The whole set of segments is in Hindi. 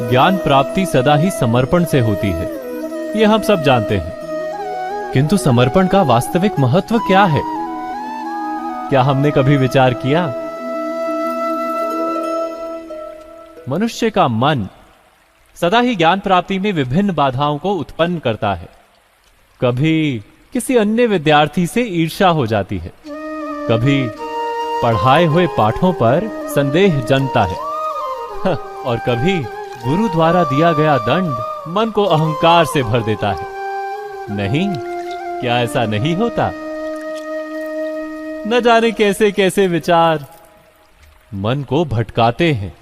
ज्ञान प्राप्ति सदा ही समर्पण से होती है, ये हम सब जानते हैं। किंतु समर्पण का वास्तविक महत्व क्या है? क्या हमने कभी विचार किया? मनुष्य का मन सदा ही ज्ञान प्राप्ति में विभिन्न बाधाओं को उत्पन्न करता है। कभी किसी अन्य विद्यार्थी से ईर्ष्या हो जाती है, कभी पढ़ाए हुए पाठों पर संदेह जन्मता है और कभी गुरु द्वारा दिया गया दंड मन को अहंकार से भर देता है। नहीं, क्या ऐसा नहीं होता? न जाने कैसे कैसे विचार मन को भटकाते हैं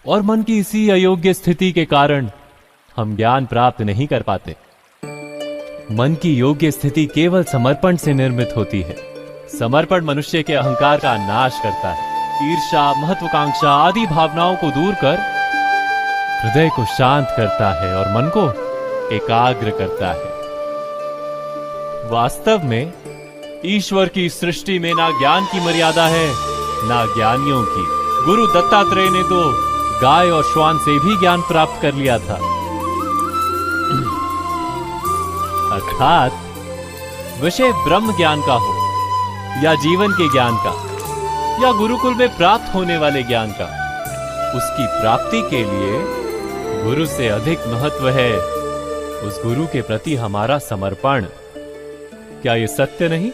और मन की इसी अयोग्य स्थिति के कारण हम ज्ञान प्राप्त नहीं कर पाते। मन की योग्य स्थिति केवल समर्पण से निर्मित होती है। समर्पण मनुष्य के अहंकार का नाश करता है, ईर्ष्या, महत्वाकांक्षा आदि भावनाओं को दूर कर हृदय को शांत करता है और मन को एकाग्र करता है। वास्तव में ईश्वर की सृष्टि में ना ज्ञान की मर्यादा है, ना ज्ञानियों की। गुरु दत्तात्रेय ने तो गाय और श्वान से भी ज्ञान प्राप्त कर लिया था। अर्थात विषय ब्रह्म ज्ञान का हो या जीवन के ज्ञान का या गुरुकुल में प्राप्त होने वाले ज्ञान का, उसकी प्राप्ति के लिए गुरु से अधिक महत्व है उस गुरु के प्रति हमारा समर्पण। क्या यह सत्य नहीं?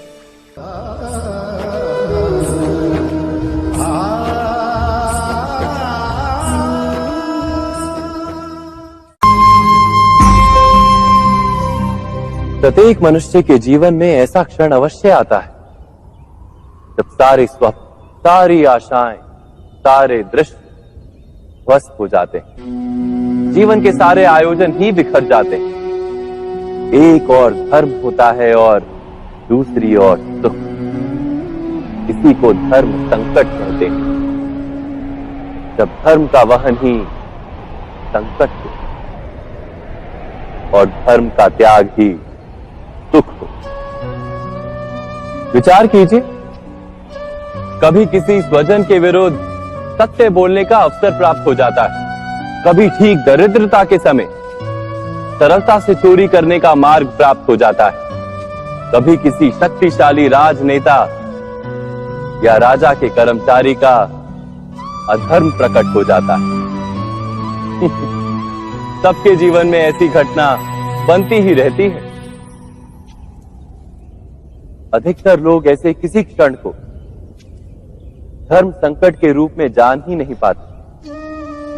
प्रत्येक मनुष्य के जीवन में ऐसा क्षण अवश्य आता है जब सारे स्वप्न, सारी आशाएं, सारे दृश्य ध्वस्त हो जाते हैं। जीवन के सारे आयोजन ही बिखर जाते हैं। एक और धर्म होता है और दूसरी ओर सुख। इसी को धर्म संकट कहते हैं। जब धर्म का वहन ही संकट हो और धर्म का त्याग ही सुख हो। विचार कीजिए, कभी किसी स्वजन के विरुद्ध सत्य बोलने का अवसर प्राप्त हो जाता है, कभी ठीक दरिद्रता के समय सरलता से चोरी करने का मार्ग प्राप्त हो जाता है, कभी किसी शक्तिशाली राजनेता या राजा के कर्मचारी का अधर्म प्रकट हो जाता है। सबके जीवन में ऐसी घटना बनती ही रहती है। अधिकतर लोग ऐसे किसी क्षण को धर्म संकट के रूप में जान ही नहीं पाते।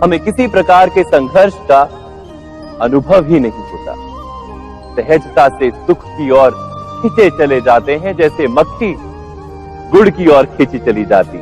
हमें किसी प्रकार के संघर्ष का अनुभव ही नहीं होता। सहजता से सुख की ओर खींचे चले जाते हैं, जैसे मक्खी गुड़ की ओर खींची चली जाती।